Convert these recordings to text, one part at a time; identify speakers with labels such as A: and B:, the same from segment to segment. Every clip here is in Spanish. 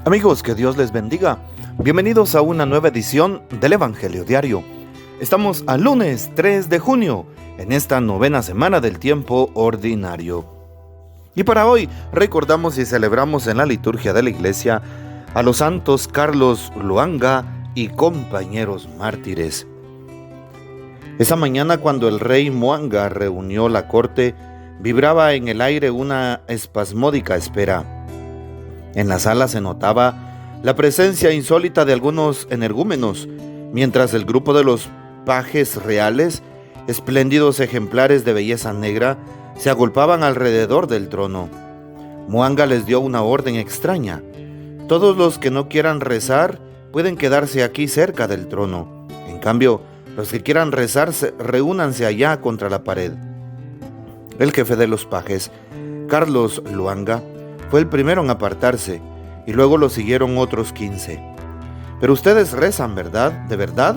A: Amigos, que Dios les bendiga. Bienvenidos a una nueva edición del Evangelio Diario. Estamos al lunes 3 de junio, en esta novena semana del tiempo ordinario. Y para hoy recordamos y celebramos en la liturgia de la iglesia a los santos Carlos Luanga y compañeros mártires. Esa mañana, cuando el rey Muanga reunió la corte, vibraba en el aire una espasmódica espera. En la sala se notaba la presencia insólita de algunos energúmenos, mientras el grupo de los pajes reales, espléndidos ejemplares de belleza negra, se agolpaban alrededor del trono. Muanga les dio una orden extraña. Todos los que no quieran rezar pueden quedarse aquí cerca del trono. En cambio, los que quieran rezar, reúnanse allá contra la pared. El jefe de los pajes, Carlos Luanga, fue el primero en apartarse, y luego lo siguieron otros 15. «¿Pero ustedes rezan, verdad? ¿De verdad?»,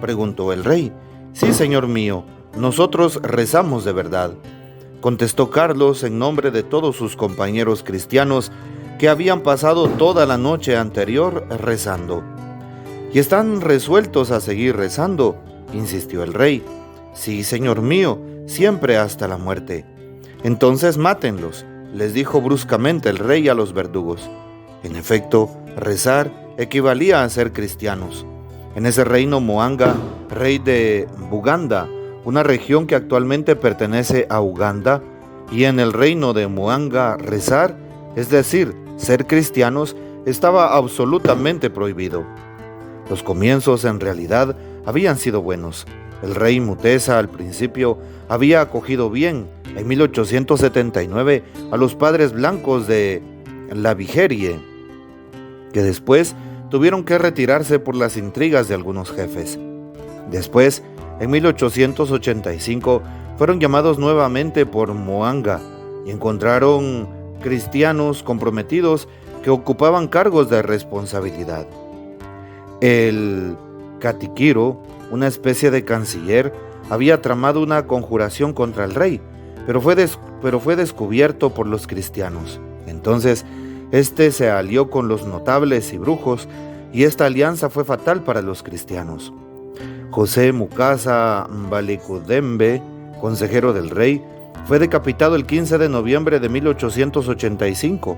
A: preguntó el rey. «Sí, señor mío, nosotros rezamos de verdad», contestó Carlos en nombre de todos sus compañeros cristianos que habían pasado toda la noche anterior rezando. «¿Y están resueltos a seguir rezando?», insistió el rey. «Sí, señor mío, siempre hasta la muerte». «Entonces mátenlos», les dijo bruscamente el rey a los verdugos. En efecto, rezar equivalía a ser cristianos. En ese reino Muanga, rey de Buganda, una región que actualmente pertenece a Uganda, y en el reino de Muanga rezar, es decir, ser cristianos, estaba absolutamente prohibido. Los comienzos en realidad habían sido buenos. El rey Mutesa al principio había acogido bien, en 1879, a los padres blancos de la Vigerie, que después tuvieron que retirarse por las intrigas de algunos jefes. Después, en 1885, fueron llamados nuevamente por Muanga y encontraron cristianos comprometidos que ocupaban cargos de responsabilidad. El Catikiro, una especie de canciller, había tramado una conjuración contra el rey, pero fue descubierto por los cristianos. Entonces, este se alió con los notables y brujos, y esta alianza fue fatal para los cristianos. José Mukasa Mbalikudembe, consejero del rey, fue decapitado el 15 de noviembre de 1885.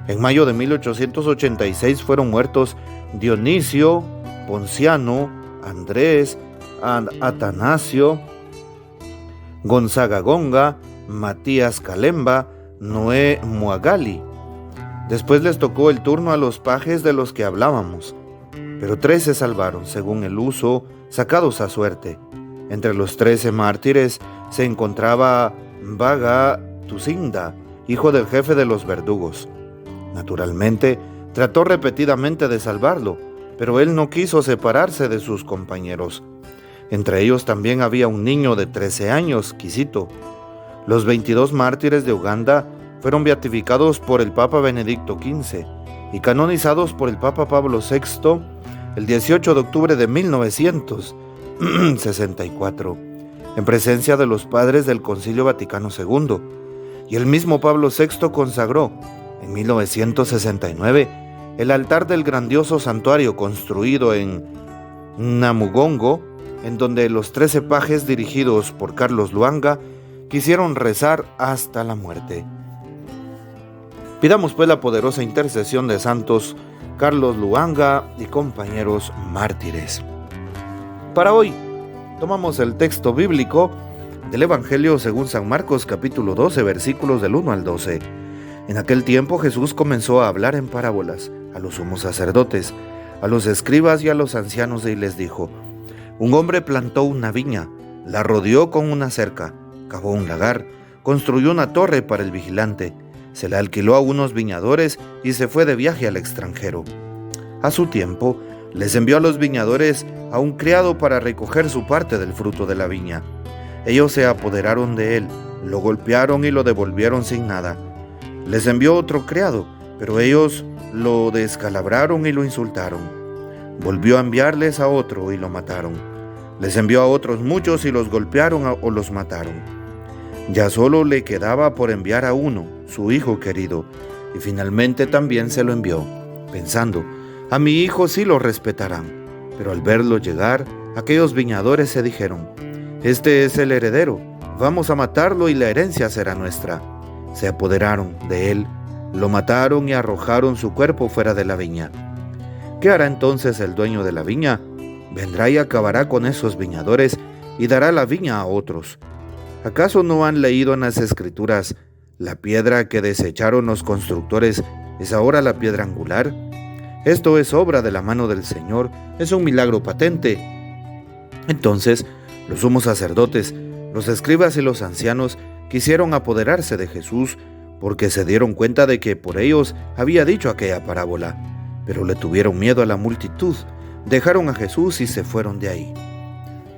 A: En mayo de 1886 fueron muertos Dionisio, Ponciano, Andrés, Atanasio, Gonzaga Gonga, Matías Calemba, Noé Muagali. Después les tocó el turno a los pajes de los que hablábamos, pero 3 se salvaron, según el uso, sacados a suerte. Entre los 13 mártires se encontraba Baga Tucinda, hijo del jefe de los verdugos. Naturalmente, trató repetidamente de salvarlo, pero él no quiso separarse de sus compañeros. Entre ellos también había un niño de 13 años, Quisito. Los 22 mártires de Uganda fueron beatificados por el Papa Benedicto XV y canonizados por el Papa Pablo VI el 18 de octubre de 1964, en presencia de los padres del Concilio Vaticano II, y el mismo Pablo VI consagró, en 1969, el altar del grandioso santuario construido en Namugongo, en donde los 13 pajes dirigidos por Carlos Luanga quisieron rezar hasta la muerte. Pidamos pues la poderosa intercesión de santos Carlos Luanga y compañeros mártires. Para hoy tomamos el texto bíblico del Evangelio según San Marcos capítulo 12 versículos del 1 al 12. En aquel tiempo Jesús comenzó a hablar en parábolas a los sumos sacerdotes, a los escribas y a los ancianos, y les dijo: un hombre plantó una viña, la rodeó con una cerca, cavó un lagar, construyó una torre para el vigilante, se la alquiló a unos viñadores y se fue de viaje al extranjero. A su tiempo, les envió a los viñadores a un criado para recoger su parte del fruto de la viña. Ellos se apoderaron de él, lo golpearon y lo devolvieron sin nada. Les envió otro criado, pero ellos lo descalabraron y lo insultaron. Volvió a enviarles a otro y lo mataron. Les envió a otros muchos y los golpearon o los mataron. Ya solo le quedaba por enviar a uno, su hijo querido, y finalmente también se lo envió. pensando: a mi hijo sí lo respetarán. Pero al verlo llegar, aquellos viñadores se dijeron: este es el heredero, vamos a matarlo y la herencia será nuestra. Se apoderaron de él, lo mataron y arrojaron su cuerpo fuera de la viña. ¿Qué hará entonces el dueño de la viña? Vendrá y acabará con esos viñadores y dará la viña a otros. ¿Acaso no han leído en las Escrituras: la piedra que desecharon los constructores es ahora la piedra angular? Esto es obra de la mano del Señor, es un milagro patente. Entonces, los sumos sacerdotes, los escribas y los ancianos quisieron apoderarse de Jesús, porque se dieron cuenta de que por ellos había dicho aquella parábola. Pero le tuvieron miedo a la multitud, dejaron a Jesús y se fueron de ahí.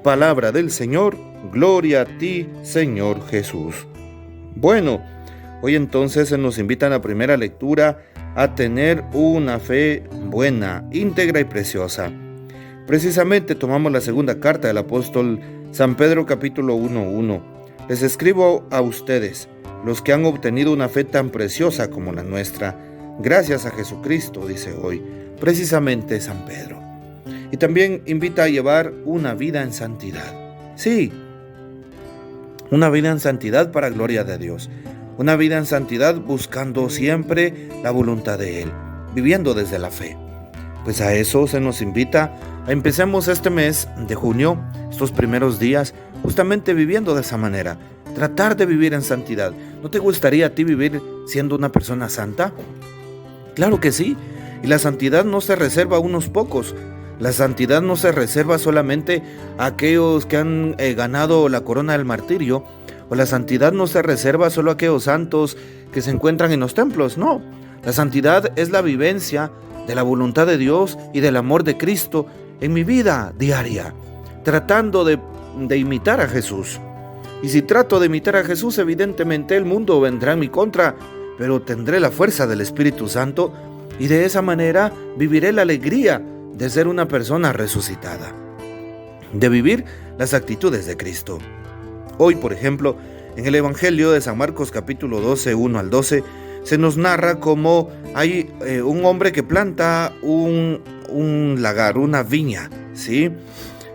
A: Palabra del Señor, gloria a ti, Señor Jesús. Bueno, hoy entonces se nos invita en la primera lectura a tener una fe buena, íntegra y preciosa. Precisamente tomamos la segunda carta del apóstol San Pedro, capítulo 1:1. Les escribo a ustedes, los que han obtenido una fe tan preciosa como la nuestra, gracias a Jesucristo, dice hoy, precisamente San Pedro. Y también invita a llevar una vida en santidad. Sí, una vida en santidad para gloria de Dios. Una vida en santidad buscando siempre la voluntad de Él, viviendo desde la fe. Pues a eso se nos invita. Empecemos este mes de junio, estos primeros días, justamente viviendo de esa manera. Tratar de vivir en santidad. ¿No te gustaría a ti vivir siendo una persona santa? Claro que sí. Y la santidad no se reserva a unos pocos. La santidad no se reserva solamente a aquellos que han ganado la corona del martirio. O la santidad no se reserva solo a aquellos santos que se encuentran en los templos. No. La santidad es la vivencia de la voluntad de Dios y del amor de Cristo en mi vida diaria, tratando de imitar a Jesús. Y si trato de imitar a Jesús, evidentemente el mundo vendrá en mi contra, pero tendré la fuerza del Espíritu Santo y de esa manera viviré la alegría de ser una persona resucitada, de vivir las actitudes de Cristo. Hoy, por ejemplo, en el Evangelio de San Marcos capítulo 12, 1 al 12, se nos narra cómo hay un hombre que planta un lagar, una viña, ¿sí?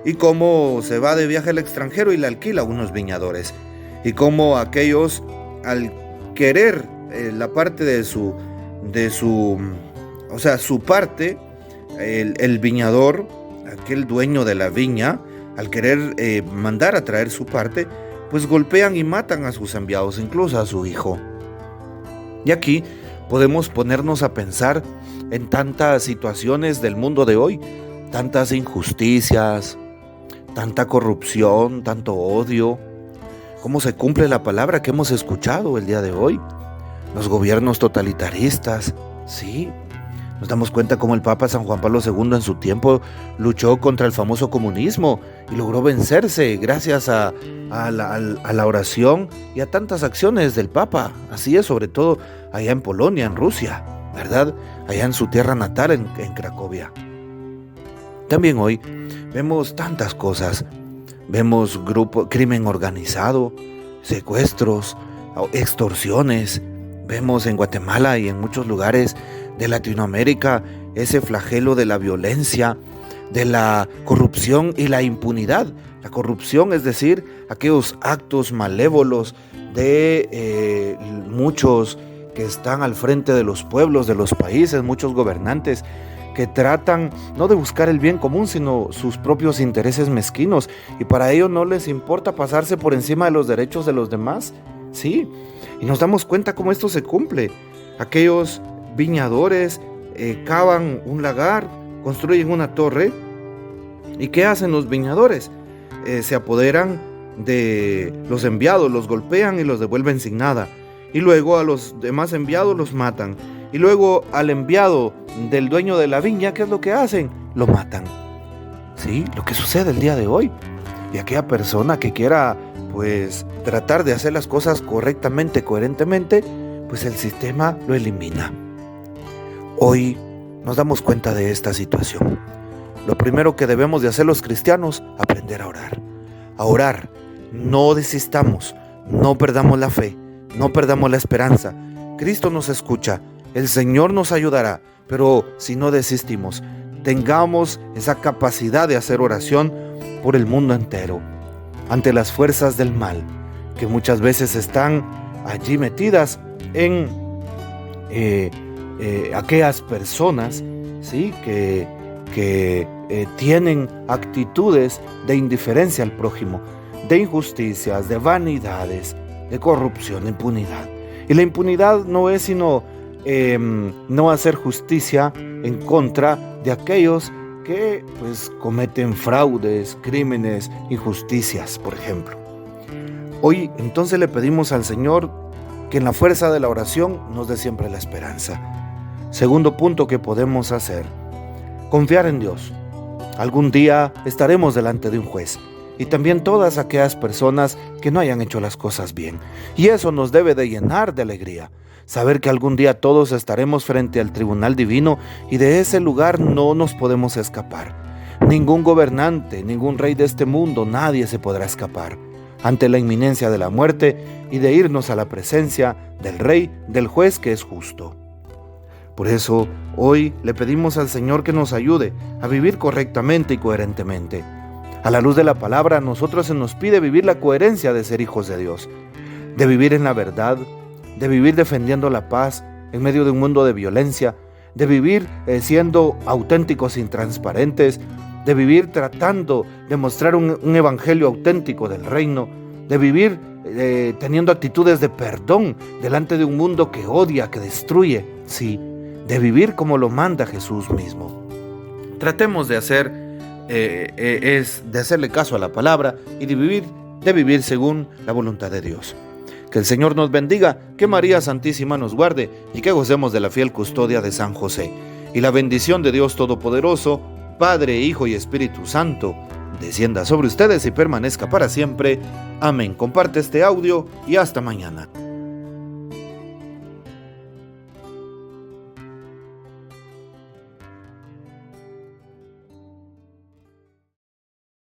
A: Y cómo se va de viaje al extranjero y le alquila a unos viñadores. Y cómo aquellos, al querer la parte de su parte, el viñador, aquel dueño de la viña, al querer mandar a traer su parte, pues golpean y matan a sus enviados, incluso a su hijo. Y aquí podemos ponernos a pensar en tantas situaciones del mundo de hoy, tantas injusticias, tanta corrupción, tanto odio. ¿Cómo se cumple la palabra que hemos escuchado el día de hoy? Los gobiernos totalitaristas, sí. Nos damos cuenta cómo el Papa San Juan Pablo II en su tiempo luchó contra el famoso comunismo y logró vencerse gracias a la oración y a tantas acciones del Papa. Así es, sobre todo allá en Polonia, en Rusia, ¿verdad? Allá en su tierra natal, en Cracovia. También hoy vemos tantas cosas. Vemos crimen organizado, secuestros, extorsiones. Vemos en Guatemala y en muchos lugares de Latinoamérica ese flagelo de la violencia, de la corrupción y la impunidad. La corrupción, es decir, aquellos actos malévolos de muchos que están al frente de los pueblos, de los países, muchos gobernantes que tratan no de buscar el bien común, sino sus propios intereses mezquinos, y para ello no les importa pasarse por encima de los derechos de los demás. Sí, y nos damos cuenta cómo esto se cumple. Aquellos viñadores cavan un lagar, construyen una torre, ¿y qué hacen los viñadores? Se apoderan de los enviados, los golpean y los devuelven sin nada, y luego a los demás enviados los matan, y luego al enviado del dueño de la viña, ¿qué es lo que hacen? Lo matan. Sí, lo que sucede el día de hoy. Y aquella persona que quiera pues tratar de hacer las cosas correctamente, coherentemente, pues el sistema lo elimina. Hoy nos damos cuenta de esta situación. Lo primero que debemos de hacer los cristianos, aprender a orar. A orar, no desistamos, no perdamos la fe, no perdamos la esperanza. Cristo nos escucha, el Señor nos ayudará, Pero si no desistimos, tengamos esa capacidad de hacer oración por el mundo entero, ante las fuerzas del mal, que muchas veces están allí metidas en aquellas personas, ¿sí?, que tienen actitudes de indiferencia al prójimo, de injusticias, de vanidades, de corrupción, de impunidad. Y la impunidad no es sino no hacer justicia en contra de aquellos que pues cometen fraudes, crímenes, injusticias, por ejemplo. Hoy entonces le pedimos al Señor que en la fuerza de la oración nos dé siempre la esperanza. Segundo punto que podemos hacer: confiar en Dios. Algún día estaremos delante de un juez, y también todas aquellas personas que no hayan hecho las cosas bien. Y eso nos debe de llenar de alegría, saber que algún día todos estaremos frente al tribunal divino, y de ese lugar no nos podemos escapar. Ningún gobernante, ningún rey de este mundo, nadie se podrá escapar ante la inminencia de la muerte y de irnos a la presencia del Rey, del juez que es justo. Por eso, hoy le pedimos al Señor que nos ayude a vivir correctamente y coherentemente. A la luz de la palabra, a nosotros se nos pide vivir la coherencia de ser hijos de Dios, de vivir en la verdad, de vivir defendiendo la paz en medio de un mundo de violencia, de vivir siendo auténticos y transparentes, de vivir tratando de mostrar un evangelio auténtico del reino, de vivir teniendo actitudes de perdón delante de un mundo que odia, que destruye, sí, de vivir como lo manda Jesús mismo. Tratemos de hacerle caso a la palabra y de vivir según la voluntad de Dios. Que el Señor nos bendiga, que María Santísima nos guarde y que gocemos de la fiel custodia de San José. Y la bendición de Dios Todopoderoso, Padre, Hijo y Espíritu Santo, descienda sobre ustedes y permanezca para siempre. Amén. Comparte este audio y hasta mañana.